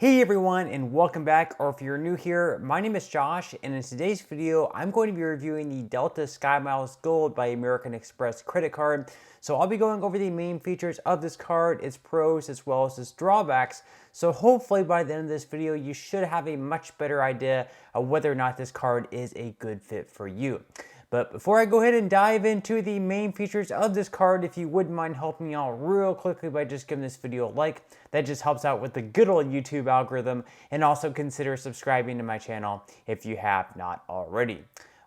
Hey everyone, and welcome back, or if you're new here, my name is Josh, and in today's video, I'm going to be reviewing the Delta SkyMiles Gold by American Express credit card. So I'll be going over the main features of this card, its pros, as well as its drawbacks. So hopefully by the end of this video, you should have a much better idea of whether or not this card is a good fit for you. But before I go ahead and dive into the main features of this card, if you wouldn't mind helping me out real quickly by just giving this video a like, that just helps out with the good old YouTube algorithm, and also consider subscribing to my channel if you have not already.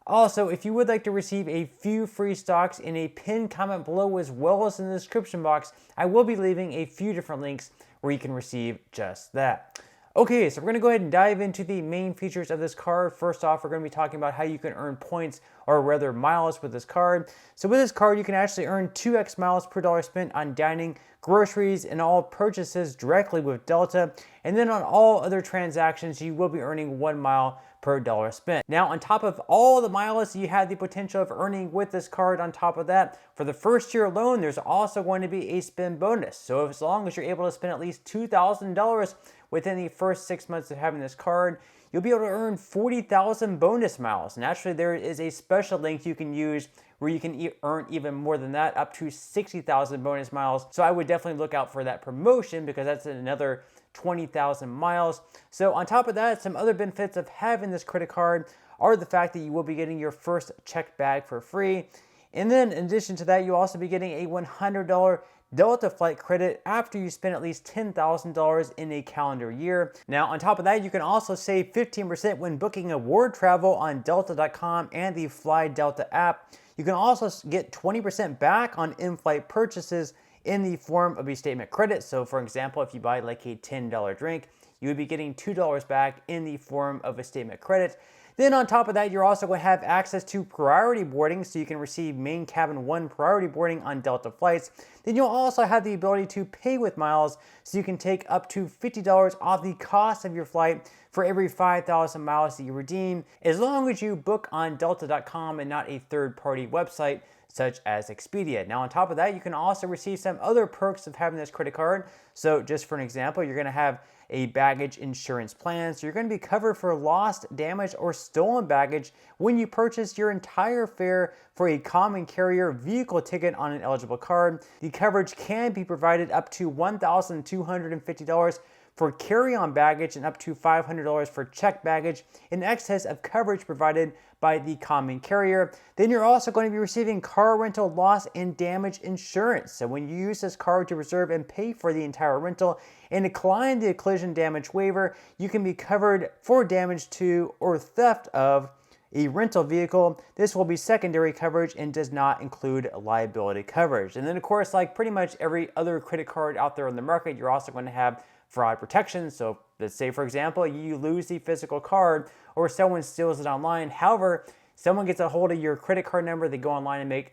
Also, if you would like to receive a few free stocks in a pinned comment below as well as in the description box, I will be leaving a few different links where you can receive just that. Okay, so we're going to go ahead and dive into the main features of this card. First off, we're going to be talking about how you can earn points, or rather miles, with this card. So with this card, you can actually earn 2x miles per dollar spent on dining, groceries, and all purchases directly with Delta. And then on all other transactions, you will be earning 1 mile per dollar spent. Now, on top of all the miles you have the potential of earning with this card, on top of that, for the first year alone, there's also going to be a spend bonus. So as long as you're able to spend at least $2,000 within the first 6 months of having this card, you'll be able to earn 40,000 bonus miles. And actually, there is a special link you can use where you can earn even more than that, up to 60,000 bonus miles. So I would definitely look out for that promotion, because that's another 20,000 miles. So on top of that, some other benefits of having this credit card are the fact that you will be getting your first checked bag for free. And then in addition to that, you'll also be getting a $100 Delta flight credit after you spend at least $10,000 in a calendar year. Now, on top of that, you can also save 15% when booking award travel on Delta.com and the Fly Delta app. You can also get 20% back on in-flight purchases in the form of a statement credit. So for example, if you buy like a $10 drink, you would be getting $2 back in the form of a statement credit. Then on top of that, you're also going to have access to priority boarding, so you can receive main cabin 1 priority boarding on Delta flights. Then you'll also have the ability to pay with miles, so you can take up to $50 off the cost of your flight for every 5,000 miles that you redeem, as long as you book on Delta.com and not a third-party website such as Expedia. Now on top of that, you can also receive some other perks of having this credit card. So just for an example, you're going to have a baggage insurance plan. So you're going to be covered for lost, damaged, or stolen baggage when you purchase your entire fare for a common carrier vehicle ticket on an eligible card. The coverage can be provided up to $1,250 for carry-on baggage and up to $500 for checked baggage, in excess of coverage provided by the common carrier. Then you're also going to be receiving car rental loss and damage insurance. So when you use this card to reserve and pay for the entire rental and decline the collision damage waiver, you can be covered for damage to or theft of a rental vehicle. This will be secondary coverage and does not include liability coverage. And then of course, like pretty much every other credit card out there on the market, you're also going to have fraud protection. So let's say, for example, you lose the physical card or someone steals it online. However, someone gets a hold of your credit card number, they go online and make,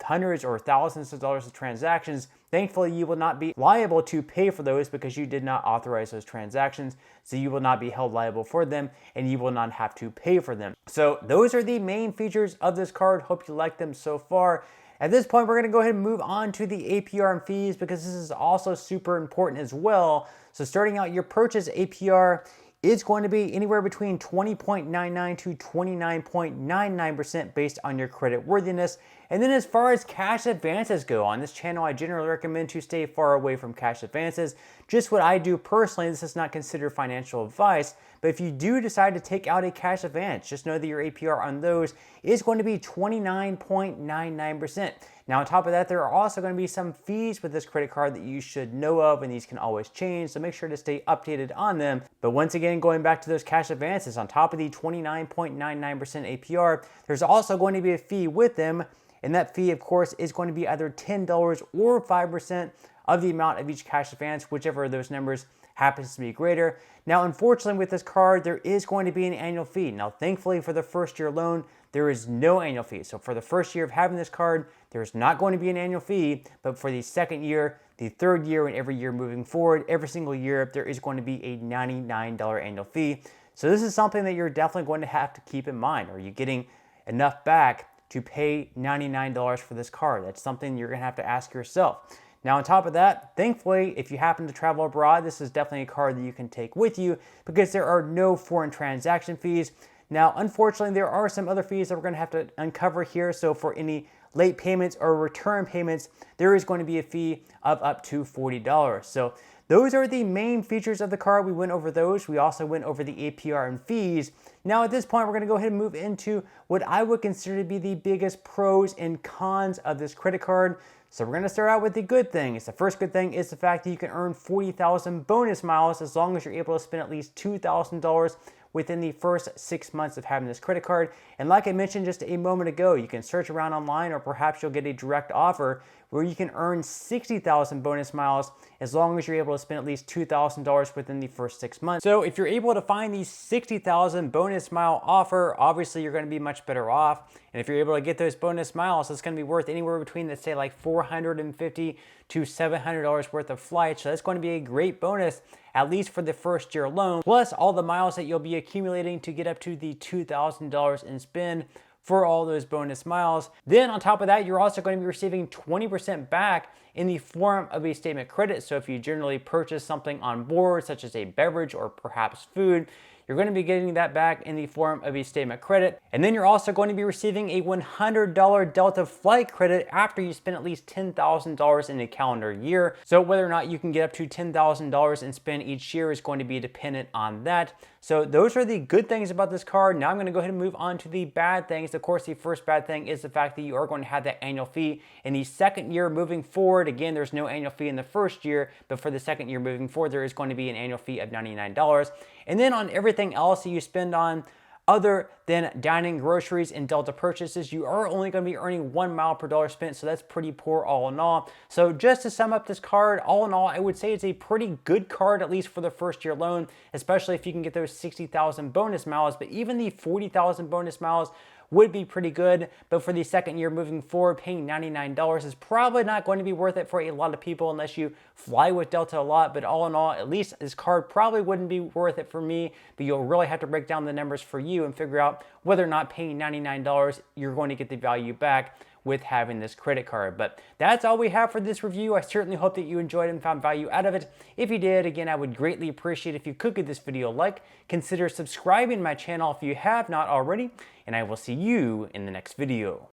hundreds or thousands of dollars of transactions. Thankfully, you will not be liable to pay for those because you did not authorize those transactions. So you will not be held liable for them and you will not have to pay for them. So those are the main features of this card. Hope you like them so far. At this point, we're going to go ahead and move on to the APR and fees, because this is also super important as well. So starting out, your purchase APR is going to be anywhere between 20.99 to 29.99% based on your credit worthiness. And then as far as cash advances go, on this channel, I generally recommend to stay far away from cash advances. Just what I do personally. This is not considered financial advice, but if you do decide to take out a cash advance, just know that your APR on those is going to be 29.99%. Now, on top of that, there are also going to be some fees with this credit card that you should know of, and these can always change, so make sure to stay updated on them. But once again, going back to those cash advances, on top of the 29.99% APR, there's also going to be a fee with them, and that fee, of course, is going to be either $10 or 5% of the amount of each cash advance, whichever of those numbers happens to be greater. Now, unfortunately, with this card, there is going to be an annual fee. Now, thankfully, for the first year loan, there is no annual fee. So for the first year of having this card, there's not going to be an annual fee, but for the second year, the third year, and every year moving forward, every single year, there is going to be a $99 annual fee. So this is something that you're definitely going to have to keep in mind. Are you getting enough back to pay $99 for this card? That's something you're going to have to ask yourself. Now on top of that, thankfully, if you happen to travel abroad, this is definitely a card that you can take with you because there are no foreign transaction fees. Now, unfortunately, there are some other fees that we're going to have to uncover here. So for any late payments or return payments, there is going to be a fee of up to $40. So those are the main features of the card. We went over those. We also went over the APR and fees. Now at this point, we're going to go ahead and move into what I would consider to be the biggest pros and cons of this credit card. So we're going to start out with the good things. The first good thing is the fact that you can earn 40,000 bonus miles as long as you're able to spend at least $2,000 within the first 6 months of having this credit card. And like I mentioned just a moment ago, you can search around online or perhaps you'll get a direct offer where you can earn 60,000 bonus miles as long as you're able to spend at least $2,000 within the first 6 months. So if you're able to find the 60,000 bonus mile offer, obviously you're going to be much better off. And if you're able to get those bonus miles, it's going to be worth anywhere between, let's say, like $450 to $700 worth of flights. So that's going to be a great bonus, at least for the first year alone, plus all the miles that you'll be accumulating to get up to the $2,000 in spend for all those bonus miles. Then on top of that, you're also going to be receiving 20% back in the form of a statement credit. So if you generally purchase something on board, such as a beverage or perhaps food, you're going to be getting that back in the form of a statement credit. And then you're also going to be receiving a $100 Delta flight credit after you spend at least $10,000 in a calendar year. So whether or not you can get up to $10,000 and spend each year is going to be dependent on that. So those are the good things about this card. Now I'm going to go ahead and move on to the bad things. Of course, the first bad thing is the fact that you are going to have that annual fee in the second year moving forward. Again, there's no annual fee in the first year, but for the second year moving forward, there is going to be an annual fee of $99. And then on everything else that you spend on, other than dining, groceries, and Delta purchases, you are only going to be earning 1 mile per dollar spent, so that's pretty poor all in all. So just to sum up this card, all in all, I would say it's a pretty good card, at least for the first year loan, especially if you can get those 60,000 bonus miles, but even the 40,000 bonus miles would be pretty good. But for the second year moving forward, paying $99 is probably not going to be worth it for a lot of people unless you fly with Delta a lot. But all in all, at least this card probably wouldn't be worth it for me, but you'll really have to break down the numbers for you and figure out whether or not paying $99 you're going to get the value back with having this credit card. But that's all we have for this review. I certainly hope that you enjoyed and found value out of it. If you did, again, I would greatly appreciate if you could give this video a like, consider subscribing to my channel if you have not already, and I will see you in the next video.